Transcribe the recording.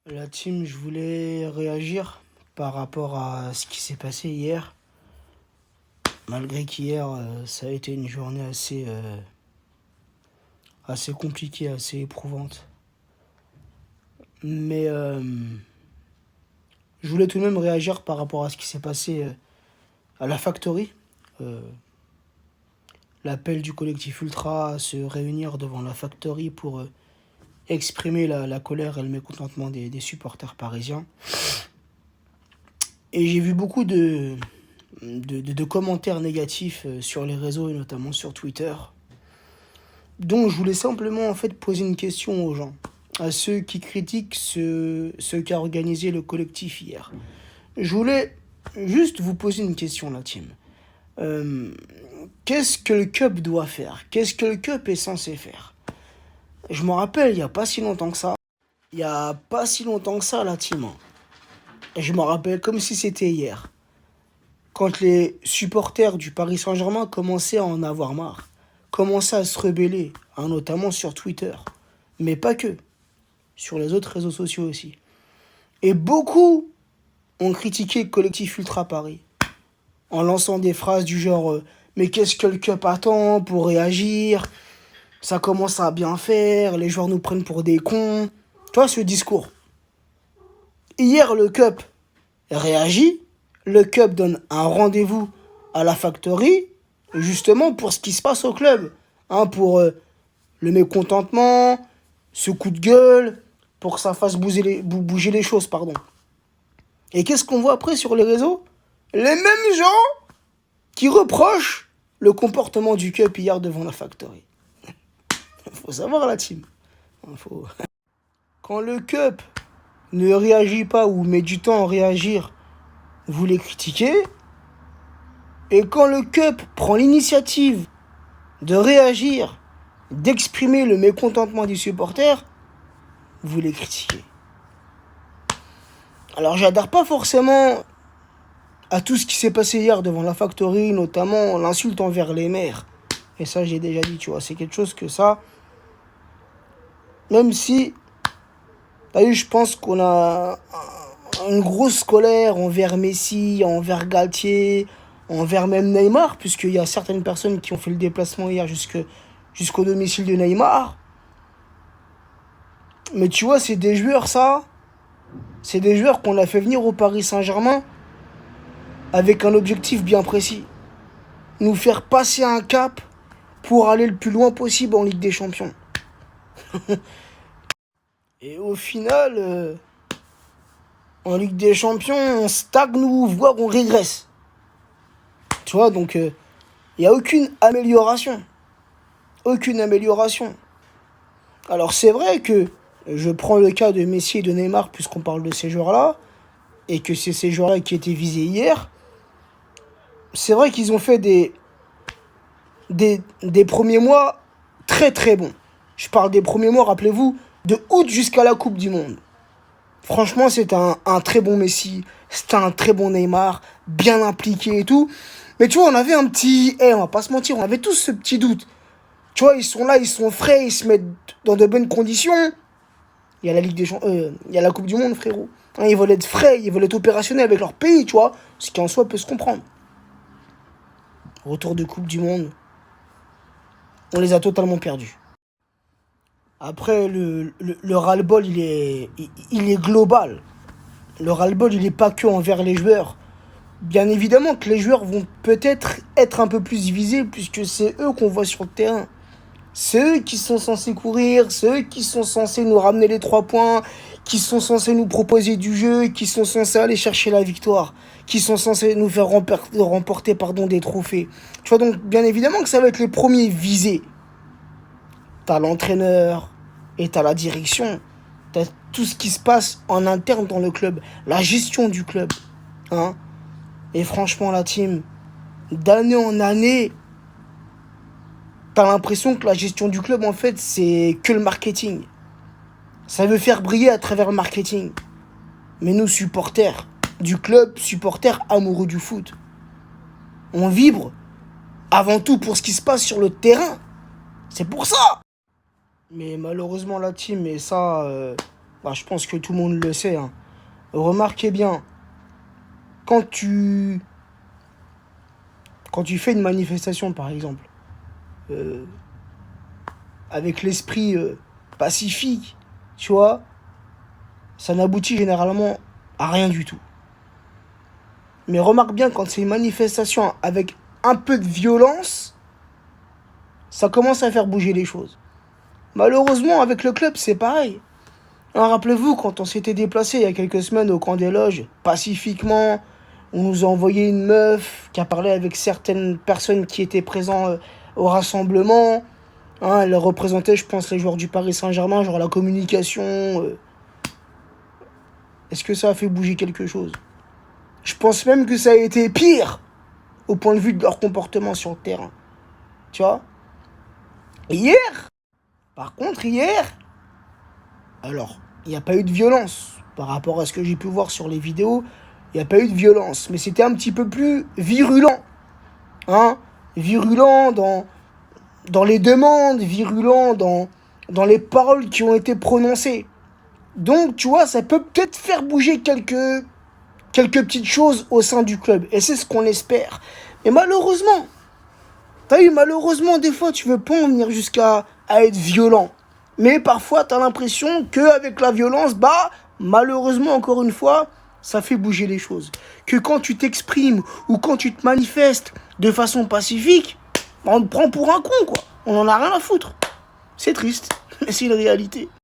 La team, je voulais réagir par rapport à ce qui s'est passé hier. Malgré qu'hier, ça a été une journée assez compliquée, assez éprouvante. Mais je voulais tout de même réagir par rapport à ce qui s'est passé à la Factory. Euh, L'appel du collectif Ultra à se réunir devant la Factory pour exprimer la colère et le mécontentement des supporters parisiens. Et j'ai vu beaucoup de commentaires négatifs sur les réseaux et notamment sur Twitter. Donc je voulais simplement en fait poser une question aux gens, à ceux qui critiquent ce qu'a organisé le collectif hier. Je voulais juste vous poser une question, la team. Euh, Qu'est-ce que le CUP doit faire? Qu'est-ce que le CUP est censé faire? Je me rappelle, il n'y a pas si longtemps que ça. Il n'y a pas si longtemps que ça, la team. Je me rappelle comme si c'était hier. Quand les supporters du Paris Saint-Germain commençaient à en avoir marre, commençaient à se rebeller, notamment sur Twitter, mais pas que, sur les autres réseaux sociaux aussi. Et beaucoup ont critiqué le collectif Ultra Paris, en lançant des phrases du genre mais qu'est-ce que le CUP attend pour réagir? Ça commence à bien faire, les joueurs nous prennent pour des cons. Tu vois ce discours. Hier, le CUP réagit. Le CUP donne un rendez-vous à la Factory, justement pour ce qui se passe au club. Pour le mécontentement, ce coup de gueule, pour que ça fasse bouger les choses, pardon. Et qu'est-ce qu'on voit après sur les réseaux? Les mêmes gens qui reprochent le comportement du CUP hier devant la Factory. Faut savoir la team. Quand le CUP ne réagit pas ou met du temps à réagir, vous les critiquez. Et quand le CUP prend l'initiative de réagir, d'exprimer le mécontentement des supporters, vous les critiquez. Alors j'adhère pas forcément à tout ce qui s'est passé hier devant la Factory, notamment l'insulte envers les maires. Et ça j'ai déjà dit, tu vois, c'est quelque chose que ça, même si, t'as vu, je pense qu'on a une grosse colère envers Messi, envers Galtier, envers même Neymar, puisqu'il y a certaines personnes qui ont fait le déplacement hier jusqu'au domicile de Neymar. Mais tu vois, c'est des joueurs, ça. C'est des joueurs qu'on a fait venir au Paris Saint-Germain avec un objectif bien précis. Nous faire passer un cap pour aller le plus loin possible en Ligue des Champions. Et au final, en Ligue des Champions, on stagne ou voire on régresse. Tu vois, donc il n'y a aucune amélioration. Aucune amélioration. Alors c'est vrai que je prends le cas de Messi et de Neymar puisqu'on parle de ces joueurs-là et que c'est ces joueurs-là qui étaient visés hier. C'est vrai qu'ils ont fait des premiers mois très très bons. Je parle des premiers mois, rappelez-vous, de août jusqu'à la Coupe du Monde. Franchement, c'est un très bon Messi, c'était un très bon Neymar, bien impliqué et tout. Mais tu vois, on avait un petit... on va pas se mentir, on avait tous ce petit doute. Tu vois, ils sont là, ils sont frais, ils se mettent dans de bonnes conditions. Il y a la Ligue des Champions, il y a la Coupe du Monde, frérot. Ils veulent être frais, ils veulent être opérationnels avec leur pays, tu vois. Ce qui en soi peut se comprendre. Retour de Coupe du Monde, on les a totalement perdus. Après, le ras-le-bol, il est global. Le ras-le-bol, il n'est pas que envers les joueurs. Bien évidemment que les joueurs vont peut-être être un peu plus visés puisque c'est eux qu'on voit sur le terrain. C'est eux qui sont censés courir, c'est eux qui sont censés nous ramener les 3 points, qui sont censés nous proposer du jeu, qui sont censés aller chercher la victoire, qui sont censés nous faire remporter des trophées. Tu vois, donc bien évidemment que ça va être les premiers visés. T'as l'entraîneur et t'as la direction. T'as tout ce qui se passe en interne dans le club, la gestion du club. Et franchement, la team, d'année en année, t'as l'impression que la gestion du club, en fait, c'est que le marketing. Ça veut faire briller à travers le marketing. Mais nous, supporters du club, supporters amoureux du foot, on vibre avant tout pour ce qui se passe sur le terrain. C'est pour ça. Mais malheureusement, la team, et ça, Bah, je pense que tout le monde le sait, hein. Remarquez bien, quand tu, quand tu fais une manifestation, par exemple, euh, avec l'esprit pacifique, tu vois, ça n'aboutit généralement à rien du tout. Mais remarque bien, quand c'est une manifestation avec un peu de violence, ça commence à faire bouger les choses. Malheureusement, avec le club, c'est pareil. Hein, rappelez-vous, quand on s'était déplacé il y a quelques semaines au camp des loges, pacifiquement, on nous a envoyé une meuf qui a parlé avec certaines personnes qui étaient présentes au rassemblement. Hein, elle représentait, je pense, les joueurs du Paris Saint-Germain, genre la communication. Est-ce que ça a fait bouger quelque chose? Je pense même que ça a été pire au point de vue de leur comportement sur le terrain. Tu vois? Hier, par contre, alors, il n'y a pas eu de violence. Par rapport à ce que j'ai pu voir sur les vidéos, il n'y a pas eu de violence. Mais c'était un petit peu plus virulent. Hein? Virulent dans les demandes, virulent dans les paroles qui ont été prononcées. Donc, tu vois, ça peut peut-être faire bouger quelques petites choses au sein du club. Et c'est ce qu'on espère. Mais malheureusement, malheureusement, des fois, tu veux pas en venir jusqu'à être violent. Mais parfois, tu as l'impression qu'avec la violence, malheureusement, encore une fois, ça fait bouger les choses. Que quand tu t'exprimes ou quand tu te manifestes de façon pacifique, on te prend pour un con, quoi. On en a rien à foutre. C'est triste, mais c'est une réalité.